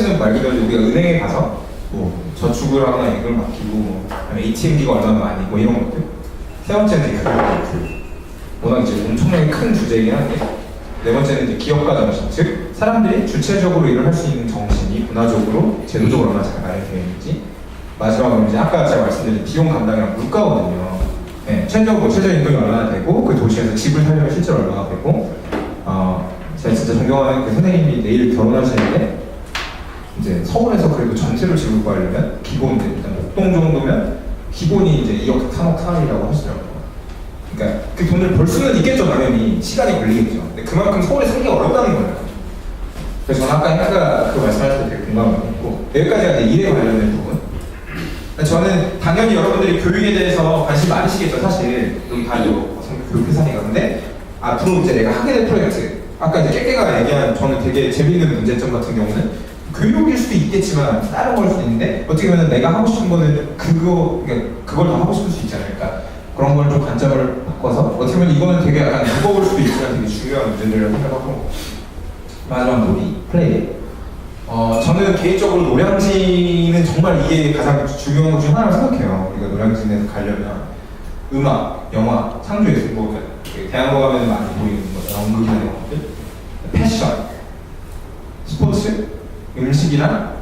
말 그대로 우리가 은행에 가서 뭐 저축을 하거나 이걸 맡기고 뭐 ATM기가 얼마나 많이 뭐 이런 것들. 세 번째는 이제 워낙 이제 엄청나게 큰 주제이긴 한데 네 번째는 이제 기업가 정신, 즉 사람들이 주체적으로 일을 할 수 있는 정신이 문화적으로 제도적으로 얼마나 잘 마련되어 있는지. 마지막으로 이제 아까 제가 말씀드린 비용 감당이랑 물가거든요. 네, 최저임금이 얼마나 되고 그 도시에서 집을 살려면 실제로 얼마나 되고 제가 진짜 존경하는 그 선생님이 내일 결혼하시는데 이제 서울에서 그래도 전세로 집을 구하려면 기본 일단 목동 정도면 기본이 이제 2억 3억 사이라고 하시더라고요. 그러니까 그 돈을 벌 수는 있겠죠, 당연히 시간이 걸리겠죠. 근데 그만큼 서울에 살기 어렵다는 거예요. 그래서 저는 아까 그 말씀하실 때 되게 공감을 했고 여기까지가 이제 일에 관련된 부분. 저는 당연히 여러분들이 교육에 대해서 관심 많으시겠죠, 사실. 여기 다 교육회사니까. 근데 앞으로 이제 내가 하게 될 프로젝트, 아까 이제 깨깨가 얘기한 저는 되게 재밌는 문제점 같은 경우는 교육일 수도 있겠지만 다른 걸 수도 있는데 어떻게 보면 내가 하고 싶은 거는 그걸 더 하고 싶을 수 있잖아요. 그러니까 그런 걸 좀 관점을 바꿔서 어떻게 보면 이거는 되게 약간 무거울 수도 있지만 되게 중요한 문제들이라고 생각하고 마지막 놀이, 플레이. 저는 개인적으로 노량진은 정말 이게 가장 중요한 것 중 하나라고 생각해요. 우리가 노량진에서 가려면 음악, 영화, 창조예술, 뭐 대학로 가면 많이 보이는 거죠. 연극이나 이런 것들, 패션, 스포츠, 음식이나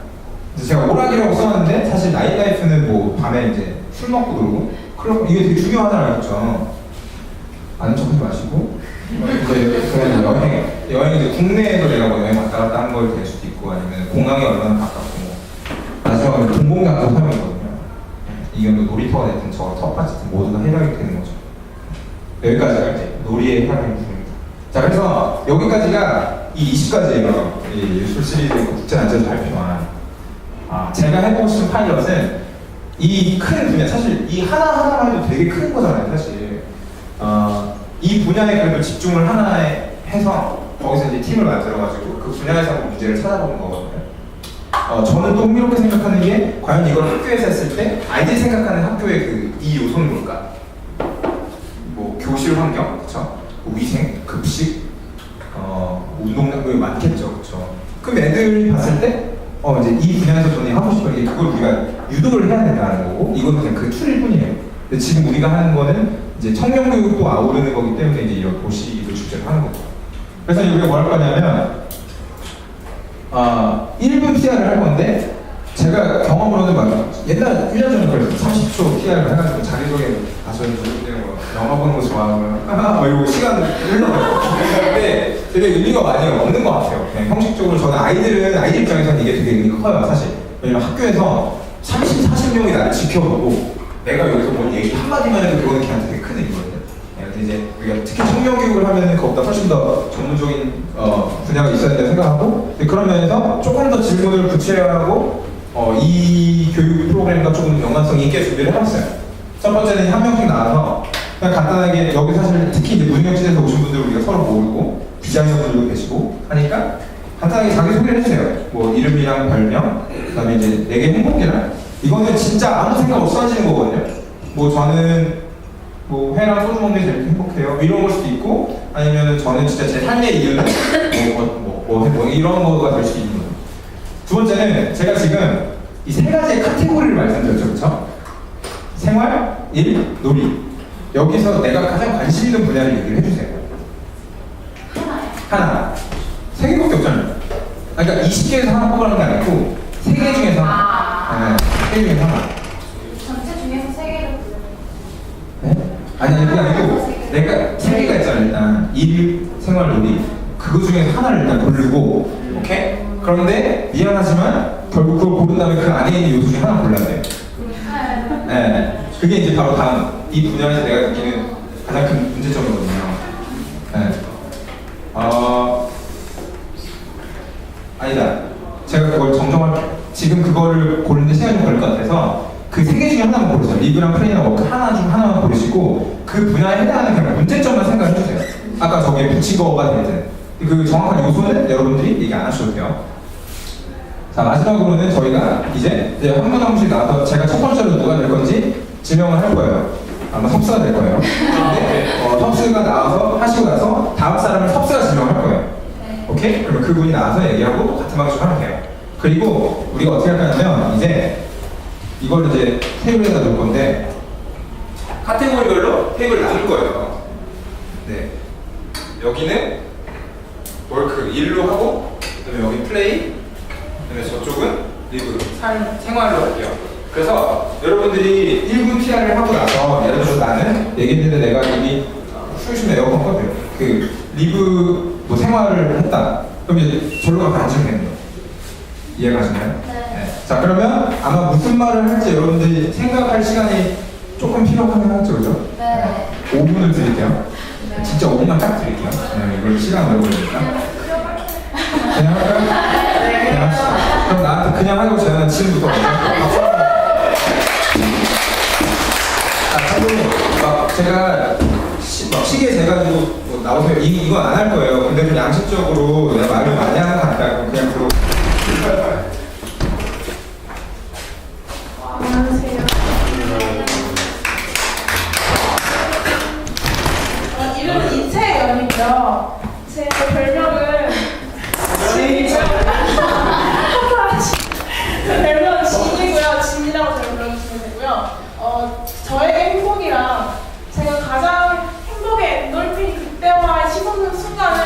제가 오락이라고 써놨는데 사실 나이트라이프는 뭐 밤에 이제 술 먹고 놀고 클럽 이게 되게 중요하다는 알겠죠. 아는 척하지 마시고 이제 그냥 여행 이제 국내에서 내가 뭐 여행 왔다 갔다 한 걸 될 수도 있고 아니면 공항이 얼마나 가깝고 뭐 마지막으로 공공장소 사용이거든요. 이게 뭐 놀이터가 됐든 저 텃밭이 됐든 모두 다 해당이 되는 거죠. 여기까지가 이제 놀이의 해당의 부분입니다. 자, 그래서 여기까지가 이 20가지예요. 이 예술 시리즈 국제단체에서 발표한 제가 해보고 싶은 파일럿은 이 큰 분야, 사실 이 하나하나만 해도 되게 큰 거잖아요, 사실. 이 분야에 그래도 집중을 하나에 해서 거기서 이제 팀을 만들어가지고 그 분야에서 문제를 찾아보는 거거든요. 저는 또 흥미롭게 생각하는 게 과연 이걸 학교에서 했을 때 아이들이 생각하는 학교의 그 이 요소는 뭘까? 뭐 교실 환경, 그쵸? 뭐 위생, 급식, 운동량이 많겠죠, 그쵸? 그럼 애들이 봤을 때 이제 이 분야에서 저는 하고 싶은 게 그걸 우리가 유도를 해야 된다는 거고 이건 그냥 그 툴일 뿐이에요. 근데 지금 우리가 하는 거는 이제 청년 교육도 아우르는 거기 때문에 이제 이런 도시를 주제로 하는 거죠. 그래서 우리가 뭐 할 거냐면 1분 PR을 할 건데 제가 경험으로는 막 옛날 1년 전에 그래서 30초 PR을 해가지고 자기소개 저는 영화 보는 거 좋아하고요. 막 이러고 시간 흘러가요. 근데 되게 의미가 많이 없는 것 같아요. 그냥 형식적으로 저는 아이들 입장에서는 이게 되게 의미가 커요, 사실. 왜냐면 학교에서 30, 40명이 나를 지켜보고 내가 여기서 뭐 얘기 한마디만 해도 그거는 걔한테 되게 큰 의미거든요. 근데 이제 우리가 특히 청년 교육을 하면은 그것보다 훨씬 더 전문적인 분야가 있어야 된다고 생각하고 그런 면에서 조금 더 질문을 구체화하고 이 교육 프로그램과 조금 연관성 있게 준비를 해봤어요. 첫 번째는 한 명씩 나와서 그냥 간단하게 여기 사실 특히 이제 문경시에서 오신 분들 우리가 서로 모르고 디자이너분들도 계시고 하니까 간단하게 자기소개를 해주세요. 뭐 이름이랑 별명, 그 다음에 이제 내게 행복이란 이거는 진짜 아무 생각 없이 하시는 거거든요. 뭐 저는 뭐 회랑 소주 먹는 게 제일 행복해요. 이런 걸 수도 있고 아니면은 저는 진짜 제 삶의 이유는 뭐 이런 거가 될 수 있는 거예요. 두 번째는 제가 지금 이 세 가지의 카테고리를 말씀드렸죠, 그렇죠? 생활, 일, 놀이. 여기서 내가 가장 관심 있는 분야를 얘기를 해주세요. 하나. 세 개밖에 없잖아요. 그러니까 20개에서 하나 뽑으라는 게 아니고 3개 중에서 하나. 3개 중에서 하나. 전체 중에서 3개를 부르는 네? 아니 그게 아니고 내가 3개가 있잖아. 일단 일, 생활, 놀이. 그거 중에서 하나를 일단 고르고 오케이? 그런데 미안하지만 결국 그걸 고른 다음에 그 안에 있는 요소 중에 하나 골라야 돼요. 네. 그게 이제 바로 다음 이 분야에서 내가 느끼는 가장 큰 문제점이거든요. 네. 아니다. 제가 그걸 정정할게요. 지금 그거를 고르는데 시간이 좀 걸릴 것 같아서 그 3개 중에 하나만 고르세요. 리뷰랑 프레이나 워크 하나 중 하나만 고르시고 그 분야에 해당하는 그냥 문제점만 생각해주세요. 아까 저기에 붙인 거가 되든 그 정확한 요소는 여러분들이 얘기 안 하셔도 돼요. 자, 마지막으로는 저희가 이제 한 분 한 분씩 나와서 제가 첫 번째로 누가 될 건지 지명을 할 거예요. 아마 섭스가 될 거예요. 근데 섭스가 나와서 하시고 나서 다음 사람을 섭스가 지명할 거예요. 오케이? 그러면 그분이 나와서 얘기하고 같은 방식으로 하면 돼요. 그리고 우리가 어떻게 할 거냐면 이제 이걸 이제 테이블에다 놓을 건데 카테고리별로 테이블을 나눌 거예요. 네. 여기는 월크 일로 하고, 그다음에 여기 플레이, 그다음에 저쪽은 리브 생활로 할게요. 그래서 여러분들이 1분 PR을 하고 나서 예를 들어서 나는 얘기했는데 내가 이미 숨쉬면 에어컨 꺼도요. 그 리브 뭐 생활을 했다. 그럼 이제 절로 가서 앉으면 되는 거예요. 이해가시나요? 네. 자, 그러면 아마 무슨 말을 할지 여러분들이 생각할 시간이 조금 필요하긴 하죠, 그죠? 네. 5분을 드릴게요. 네. 진짜 5분만 딱 드릴게요. 이걸 시간 걸어보니까. 그냥 할까요? 그냥 합시다. 그럼 나한테 그냥 하고 저는 지금부터 먼저. 막 제가 막 시계 재가지고 뭐 나오세요. 이건 안 할 거예요. 근데 좀 양식적으로 내가 말을 많이 하는 것 같다. 그럼 그냥 들어. 안녕하세요. 이름은 이채연이고요. 제 별명은 제 별명은 진이고요. 진이라고 제가 불러주시면 되고요. 저의 행복이랑 제가 가장 행복의 엔돌핀이 극대화에 치솟는 순간은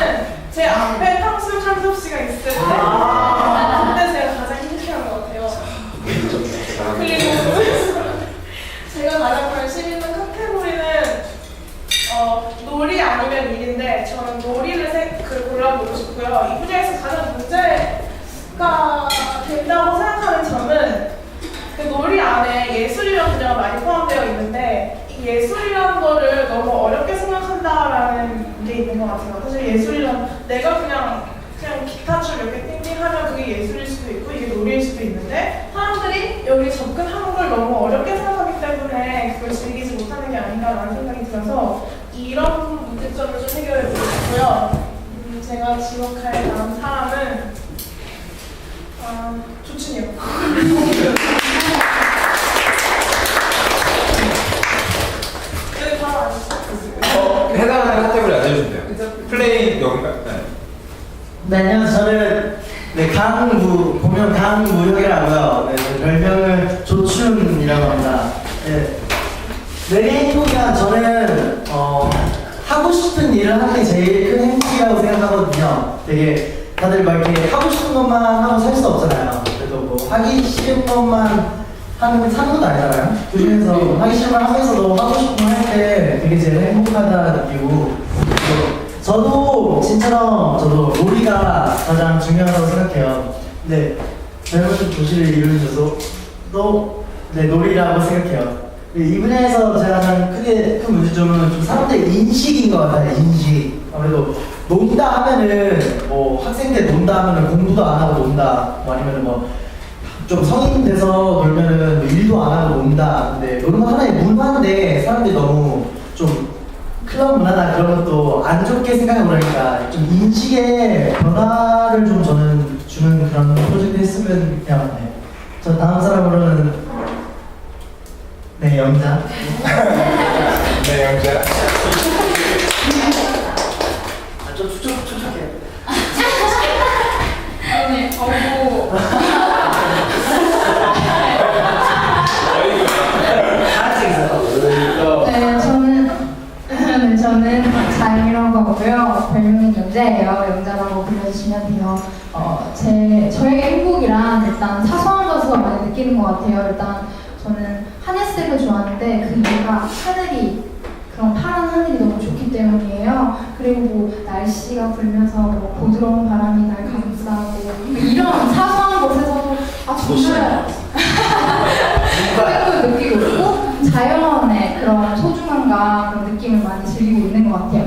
제 앞에 탕수육 한섭 씨가 있을 때 그때 제가 가장 행복해하는 것 같아요. 그리고 제가 가장 관심 있는 카테고리는 놀이 아니면 일인데 저는 놀이를 골라보고 싶고요. 이 분야에서 가장 문제가 된다고 생각하는 점은 그 놀이 안에 예술이라는 분야가 많이 포함되어 있는데 이 예술이라는 거를 너무 어렵게 생각한다라는 게 있는 것 같아요. 사실 예술이란 내가 그냥 기타줄 몇 개 띵띵하면 그게 예술일 수도 있고 이게 놀이일 수도 있는데 사람들이 여기 접근하는 걸 너무 어렵게 생각하기 때문에 그걸 즐기지 못하는 게 아닌가라는 생각이 들어서 이런 문제점을 좀 해결해 보고 싶고요. 제가 지목할 다음 사람은 조춘이요. 네, 바로 아시죠? 해당하는 카테고리 알려주면 돼요. 플레이 여기가. 네, 안녕하세요. 저는 보면 강무혁이라고요. 네, 별명을 조춘이라고 합니다. 네, 내 행복이란 저는 하고 싶은 일을 하는 게 제일 큰 행복이라고 생각하거든요. 되게 다들 막 이렇게 하고 싶은 것만 하고 살 수 없잖아요. 그래도 뭐 하기 싫은 것만 하는 게 사는 것도 아니잖아요. 그 중에서 하기 싫은 걸 하면서도 하고 싶은 걸 할 때 되게 제일 행복하다 느끼고 저도 진짜로 놀이가 가장 중요하다고 생각해요. 근데 젊은 도시를 이루면서도 놀이라고 생각해요. 이 분야에서 제가 가장 큰 문제점은 좀 사람들의 인식인 것 같아요. 인식. 아무래도 논다 하면은 뭐 학생 때 논다 하면은 공부도 안 하고 논다. 뭐 아니면은 뭐 좀 성인 돼서 놀면은 뭐 일도 안 하고 논다. 근데 노는 건 하나의 문화인데 사람들이 너무 좀 클럽 문화나 그런 것도 안 좋게 생각하고 그러니까 좀 인식의 변화를 좀 저는 주는 그런 프로젝트 했으면 그냥 네. 저 다음 사람으로는 네, 영자. 네, 영자. 좀 촉촉해. 아니, 네, 저는 자영이라고 하고요. 별명은 영자예요. 영자라고 불러주시면 돼요. 저의 행복이란 일단 사소한 것으로 많이 느끼는 것 같아요. 일단 저는 하늘색을 좋아하는데 그 이유가 그런 파란 하늘이 너무 좋기 때문이에요. 그리고 뭐 날씨가 불면서 뭐 부드러운 바람이 날 감싸고 이런 사소한 곳에서도 정말 행복을 느끼고 있고 자연의 그런 소중함과 그런 느낌을 많이 즐기고 있는 것 같아요.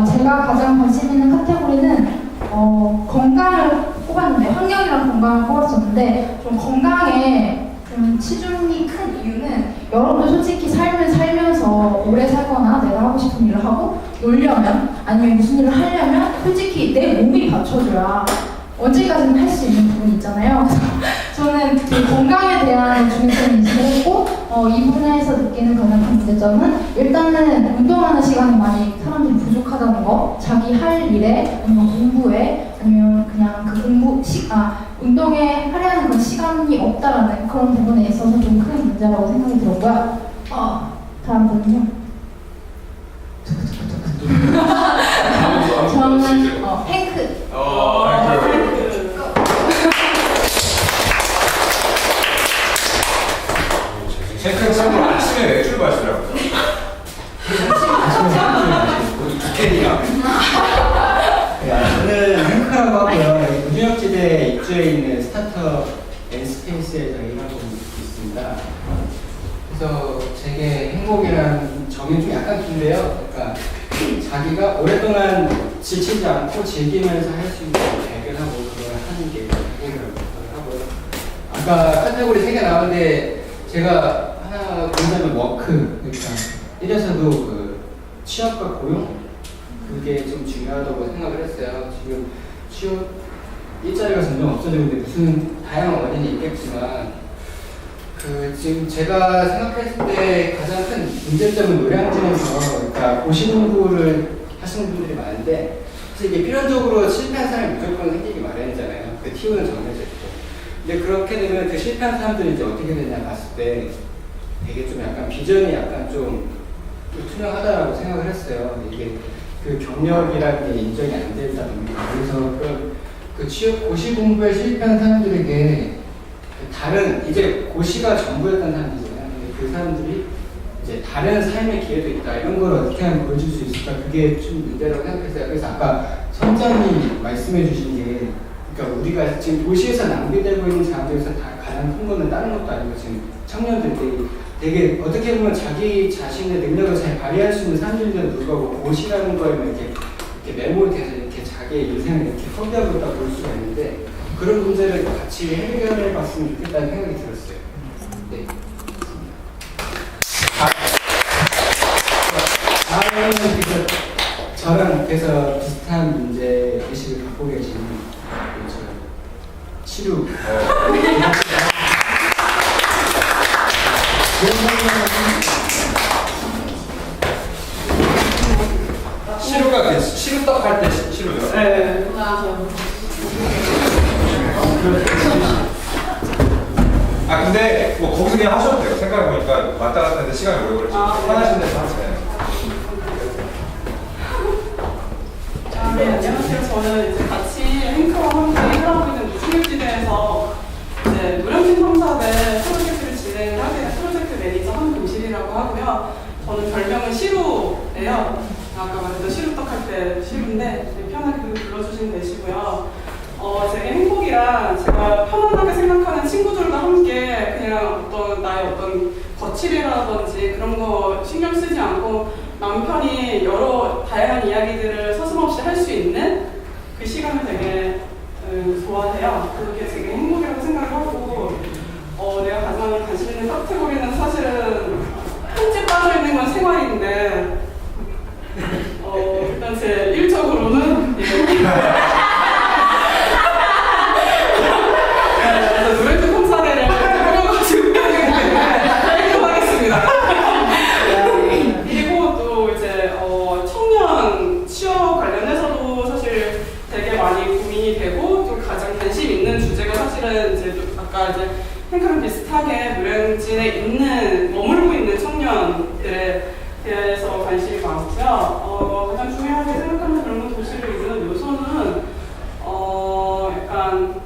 제가 가장 관심 있는 카테고리는 건강을 꼽았는데 환경이랑 건강을 꼽았었는데 좀 건강에 좀 치중이 큰 이유는 여러분들 솔직히 삶을 살면서 오래 살거나 내가 하고 싶은 일을 하고 놀려면 아니면 무슨 일을 하려면 솔직히 내 몸이 받쳐줘야 언제까지는 할 수 있는 부분이 있잖아요. 그래서 저는 그 건강에 대한 중요성을 인식을 했고 이 분야에서 느끼는 가장 큰 문제점은 일단은 운동하는 시간이 많이 사람들이 부족하다는 거, 자기 할 일에 아니면 공부에 아니면 그냥 그 운동에 할애하는 그런 시간이 없다라는 그런 부분에 있어서 좀 큰 문제라고 생각이 들었고요. 다음 분은요. 저는 탱크. 탱크는 참고로 아침에 맥주를 마시더라고요. 두 캔이나. 저는 탱크라고 하고요. 무역지대에 입주해 있는 스타트업 N스페이스에서 일하고 있습니다. 그래서 제게 행복이라는 정의 좀 약간 긴데요. 그러니까 자기가 오랫동안 지치지 않고 즐기면서 할 수 있는 발견하고 그걸 하는 게 행복이라고 하고요. 아까 카테고리 3개 나왔는데 제가 하나 고르자면 워크, 그러니까 이래서도 그 취업과 고용 그게 좀 중요하다고 생각을 했어요. 지금 취업 일자리가 점점 없어지고 있는데 무슨 다양한 원인이 있겠지만 지금 제가 생각했을 때 가장 큰 문제점은 노량진에서 그러니까 고시 공부를 하시는 분들이 많은데 그래서 이게 필연적으로 실패한 사람이 무조건 생기기 마련이잖아요. 그 T.O.는 정해져 있고. 근데 그렇게 되면 그 실패한 사람들이 이제 어떻게 되냐 봤을 때 되게 좀 약간 비전이 약간 좀 투명하다라고 생각을 했어요. 이게 그 경력이라는 게 인정이 안 된다 보니까 그래서 그 취업 고시 공부에 실패한 사람들에게 다른 이제 고시가 전부였던 사람들이잖아요. 근데 그 사람들이 이제 다른 삶의 기회도 있다 이런 걸 어떻게 하면 보여줄 수 있을까 그게 좀 문제라고 생각했어요. 그래서 아까 선장님 말씀해주신 게 그러니까 우리가 지금 도시에서 낭비되고 있는 자원에서 다 가장 큰 거는 다른 것도 아니고 지금 청년들이 되게 어떻게 보면 자기 자신의 능력을 잘 발휘할 수 있는 사람들인데도 불구하고 고시라는 거에만 이렇게 매몰돼서 이렇게 자기의 인생을 이렇게 허비하고 있다고 볼 수가 있는데 그런 문제를 같이 해결해 봤으면 좋겠다는 생각이 들었어요. 네. 다음은 저랑 그래서 비슷한 문제 의식을 갖고 계신 치루. 시루가 시루떡 할 때 시루죠? 네, 맞아요. 근데 뭐 거기서 그냥 하셔도 돼요. 생각해보니까 왔다 갔다 하는데 시간이 오래 걸리죠. 편하신 데서 하세요. 네, 안녕하세요. 저는 이제 같이 행크와 함께 일하고 있는 무중력지대에서 이제 노량진 탐사대 프로젝트를 진행하게 된 프로젝트 매니저 한금실이라고 하고요. 저는 별명은 시루예요. 아까 말했던 시루떡 할 때 시루인데 편하게 불러주시면 되시고요. 제게 행복이란 제가 편안하게 생각하는 친구들과 함께 그냥 어떤 나의 어떤 거칠이라든지 그런 거 신경 쓰지 않고 마음 편히 여러 다양한 이야기들을 서슴없이 할 수 있는 그 시간을 되게 좋아해요. 그게 되게 행복이라고 생각을 하고 내가 가장 관심 있는 카테고리는 사실은 편집 빠져있는 건 생활인데 일단 제 일적으로는 노래도 콘서트를 꾸며가지고 하겠습니다. 그리고 또 이제 청년 취업 관련해서도 사실 되게 많이 고민이 되고 또 가장 관심 있는 주제가 사실은 이제 아까 이제 탱크랑 비슷하게 노량진에 머물고 있는 청년들에 대해서 관심이 많고요. 가장 중요하게 생각하는 그런 건 도시를 이루는 요소는 약간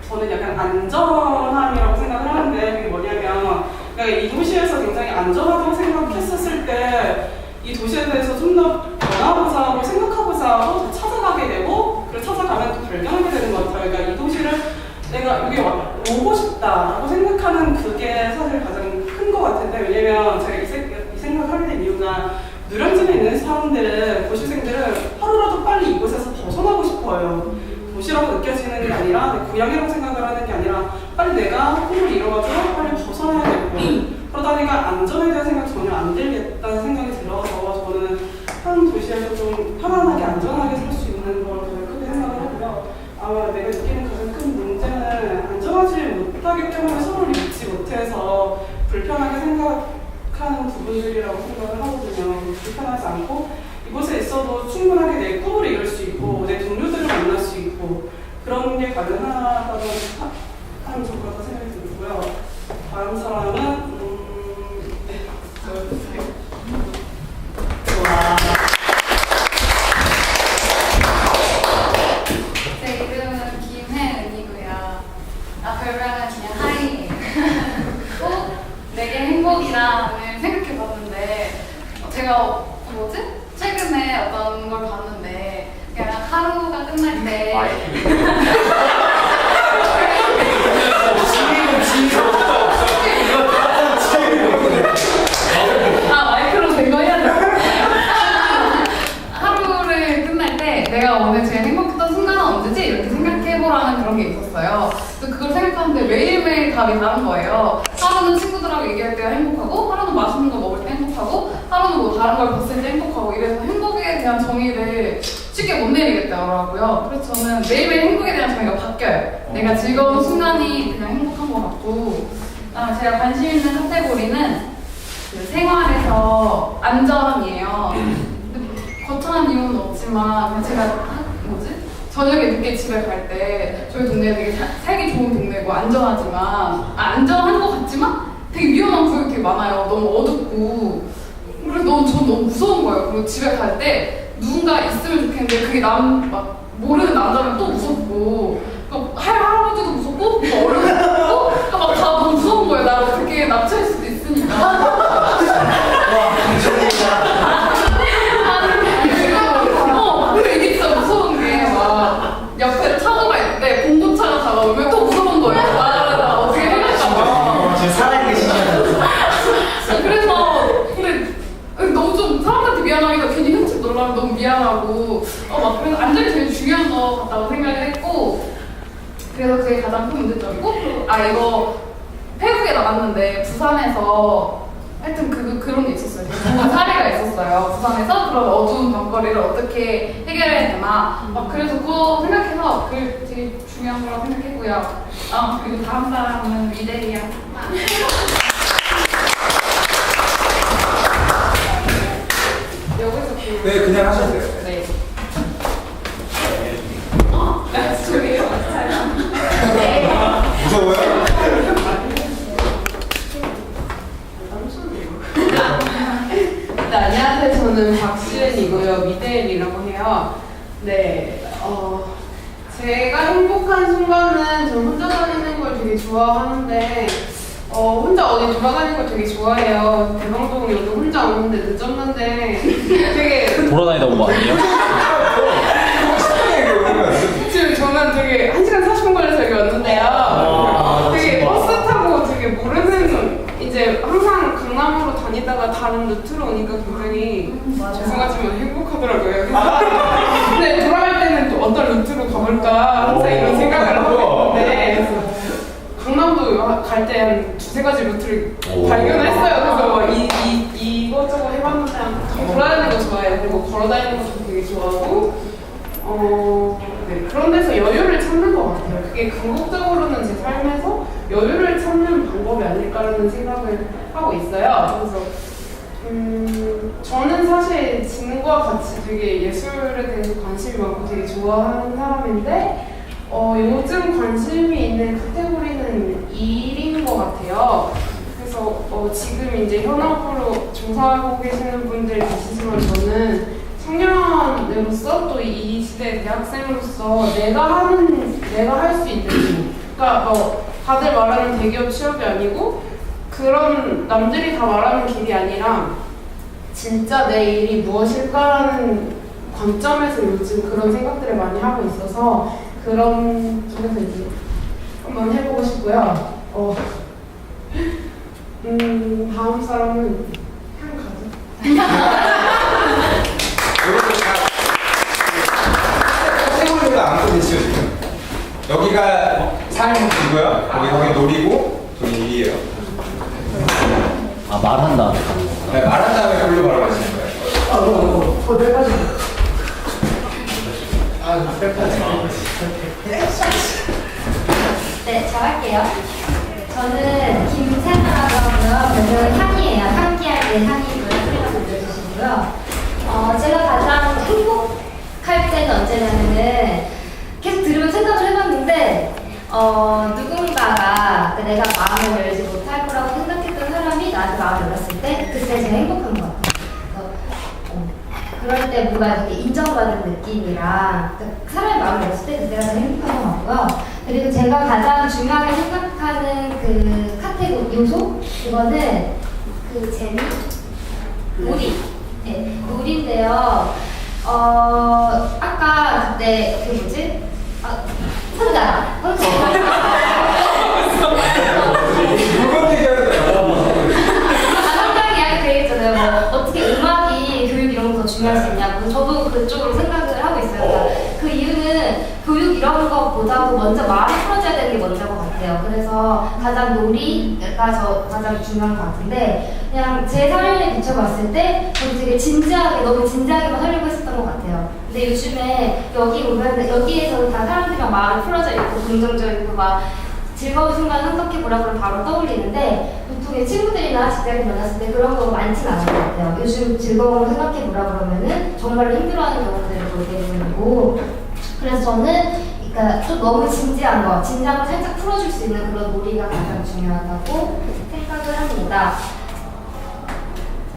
저는 약간 안전함이라고 생각을 하는데 그게 뭐냐면 그러니까 이 도시에서 굉장히 안전하다고 생각했었을 때 이 도시에 대해서 좀 더 변화하고자 하고 생각하고자 하고 더 찾아가게 되고 그걸 찾아가면 또 발견하게 되는 것 같아요. 그러니까 이 도시를 내가 여기 오고 싶다라고 생각하는 그게 사실 가장 큰 것 같은데 왜냐면 제가 이 생각을 하게 된 이유가 노량진에 있는 사람들은 고시생들은 하루라도 빨리 이곳에서 벗어나고 싶어요. 도시라고 느껴지는 게 아니라 내 고향이라고 생각을 하는 게 아니라 빨리 내가 꿈을 이뤄가지고 빨리 벗어나야겠고 그러다 보니까 안전에 대한 생각 전혀 안 들겠다는 생각이 들어서 저는 한 도시에서 좀 편안하게 안전하게 살 수 있는 걸 되게 크게 생각을 하고요. 아마 내가 느끼는 가장 큰 문제는 안전하지 못하기 때문에 서로를 믿지 못해서 불편하게 생각하는 부분들이라고 생각을 하거든요. 불편하지 않고 이곳에 있어도 충분하게 내 꿈을 이룰 수 있고 내 동료들을 만날 수 있고 그런 게 가능하다고 하면 좋을 것 같다는 생각이 들고요. 다른 사람은 네, 저주세요. 제 이름은 김혜은이고요. 별명은 그냥 하이예요. 또 내게 행복이랑을 생각해봤는데 제가 최근에 어떤 걸 봤는데 그냥 하루가 끝날 때 마이크로 된 거 해야 돼. 하루를 끝날 때 내가 오늘 제일 행복했던 순간은 언제지? 이렇게 생각해보라는 그런 게 있었어요. 그래서 그걸 생각하는데 매일매일 답이 다른 거예요. 하루는 친구들하고 얘기할 때가 행복하고, 하루는 맛있는 거 먹을 때 행복하고, 하루는 뭐 다른 걸 봤을 때 행복하고, 이래서 행복에 대한 정의를 쉽게 못 내리겠더라고요. 그래서 저는 매일매일 행복에 대한 정의가 바뀌어요. 내가 즐거운 순간이 그냥 행복한 것 같고, 제가 관심 있는 카테고리는 그 생활에서 안전이에요. 거창한 이유는 없지만 그냥 제가 저녁에 늦게 집에 갈 때 저희 동네가 되게 살기 좋은 동네고 안전하지만 안전한 것 같지만 되게 위험한 구역이 되게 많아요. 너무 어둡고 그래서 전 너무 무서운 거예요. 그리고 집에 갈 때 누군가 있으면 좋겠는데 그게 막 모르는 남자면 또 무섭고 할아버지도 무섭고 어른도 무섭고 막 다 너무 무서운 거예요. 나 그렇게 납치할 수도 있으니까. 근데 이게 진짜 무서운 게 막 옆에 차도가 있는데 공고차가 다가오면 또 무서운 거예요. 나 어떻게 해야겠다. 지금 살아있는 시간이었어. 그래서 근데 너무 좀 사람한테 미안하기도 괜히 흠집 놀라면 너무 미안하고 막 그래서 안전이 제일 중요한 것 같다고 생각을 했고 그래서 그게 가장 큰 문제점이고 이거 페북에 나갔는데 부산에서 하여튼 그런 게 있었어요. 정말 사례가 있었어요. 부산에서 그런 어두운 밤거리를 어떻게 해결해야 되나. 그래서 그거 생각해서 그게 되게 중요한 거라고 생각했고요. 그리고 다음 사람은 미대리야. 여기서 네, 그냥 하셔도 돼요. 네. 저기요. 무서워요? 네, 안녕하세요. 저는 박시은이고요. 미대일이라고 해요. 네, 제가 행복한 순간은 전 혼자 다니는 걸 되게 좋아하는데 혼자 어디 돌아다니는 걸 되게 좋아해요. 대방동 여기 혼자 오는데 늦었는데 되게 돌아다니다 온 거 아니에요? 지금 저는 되게 1시간 40분 걸려서 여기 왔는데요. 되게 버스 타고 되게 모르는 이제 항상 강남으로 다니다가 다른 루트로 오니까 굉장히 죄송하지만 행복하더라고요. 그래서 근데 돌아갈 때는 또 어떤 루트로 가볼까 항상 이런 생각을 하고 있는데 그래서 강남도 갈 때 한 두세 가지 루트를 발견했어요. 그래서 이것저것 해봤는데 돌아다니는 거 좋아해요. 그리고 걸어다니는 것도 되게 좋아하고 네, 그런 데서 여유를 찾는 것 같아요. 그게 궁극적으로는 제 삶에서 여유를 찾는 방법이 아닐까라는 생각을 하고 있어요. 그래서 저는 사실 지금과 같이 되게 예술에 대해서 관심이 많고 되게 좋아하는 사람인데 요즘 관심이 있는 카테고리는 일인 것 같아요. 그래서 지금 이제 현업으로 종사하고 계시는 분들 계시지만 저는 청년으로서 또 이 시대 대학생으로서 내가 할 수 있는 일. 그러니까 다들 말하는 대기업 취업이 아니고 그런 남들이 다 말하는 길이 아니라 진짜 내 일이 무엇일까라는 관점에서 요즘 그런 생각들을 많이 하고 있어서 그런 쪽에서 이제 한번 해보고 싶고요. 다음 사람은 향 가죠. 카테고리가 안 꺼지죠 지금. 여기가 사행이고요. 여기 놀이고 저기 일이에요. 말한다. 네, 말한 다음에 별로 바로 가시는 거예요. 네, 저 할게요. 저는 김채나라고 하고요. 저는 향이에요. 향기할 때 향이고요. 소리가 들려주시고요. 제가 가장 행복할 때는 언제냐면은 계속 들으면 생각을 해봐요. 누군가가 내가 마음을 열지 못할 거라고 생각했던 사람이 나한테 마음을 열었을 때 그때 제일 행복한 것 같아요. 그럴 때 뭔가 이렇게 인정받는 느낌이랑 사람의 마음을 열었을 때 그때가 제일 행복한 것 같고요. 그리고 제가 가장 중요하게 생각하는 그 카테고리 요소 그거는 그 재미, 놀이, 네, 놀이인데요. 아까 그때 그 뭐지? 혼자. 물건 얘기하는 상당 이야기 되겠잖아요. 뭐 어떻게 음악이 교육 이런 거 더 중요할 수 있냐고. 저도 그쪽으로 생각을 하고 있어요. 그 이유는 교육 이런 것보다도 먼저 마음을 풀어줘야 되는 게 먼저인 것 같아요. 그래서 가장 놀이가 가장 중요한 것 같은데 그냥 제 삶에 비춰봤을 때 저도 되게 진지하게 너무 진지하게만 하려고 했었던 것 같아요. 근데 요즘에 여기 오면 여기에서는 다 사람들이랑 마음이 풀어져 있고 긍정적이고 막 즐거운 순간 생각해 보라고 바로 떠올리는데 보통 친구들이나 직장인 만났을 때 그런 거 많지는 않은 것 같아요. 요즘 즐거움을 생각해 보라 그러면은 정말로 힘들어하는 경우들을 보게 되고 그래서 저는 그러니까 좀 너무 진지한 거, 진지함을 살짝 풀어줄 수 있는 그런 놀이가 가장 중요하다고 생각을 합니다.